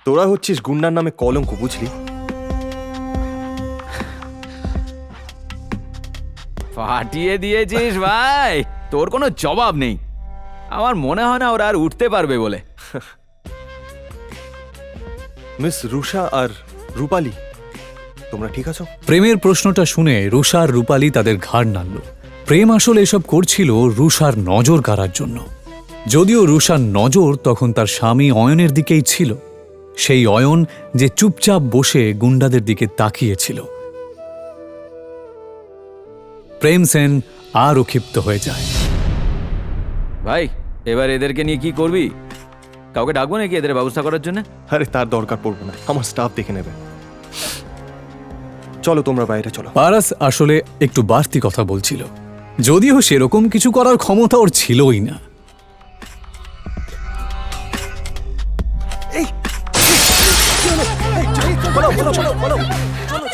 তোরা হচ্ছিস গুন্ডার নামে কলঙ্ক, বুঝলি? ফাটিয়ে দিয়েছিস ভাই, তোর কোনো জবাব নেই। আমার মনে হয় না ওরা আর উঠতে পারবে বলে। মিস রুষা আর রূপালী, তোমরা ঠিক আছো? প্রেমের প্রশ্নটা শুনে রুষা আর রূপালী তাদের ঘাড় নাড়ল। প্রেম আসলে এসব করছিল রুষার নজর কাড়ার জন্য। যদিও রুষার নজর তখন তার স্বামী অয়নের দিকেই ছিল, সেই অয়ন যে চুপচাপ বসে গুন্ডাদের দিকে তাকিয়েছিল। প্রেম সেন আরও ক্ষিপ্ত হয়ে যায়। ভাই এবার এদেরকে নিয়ে কি করবি? কাউকে ডাকবো নাকি এদের ব্যবস্থা করার জন্য? আরে তার দরকার পড়বে না, আমার স্টাফ দেখে নেবে। চলো তোমরা বাইরে চলো। পারাস আসলে একটু বাড়তি কথা বলছিল, যদিও সেরকম কিছু করার ক্ষমতা ওর ছিলই না। চলো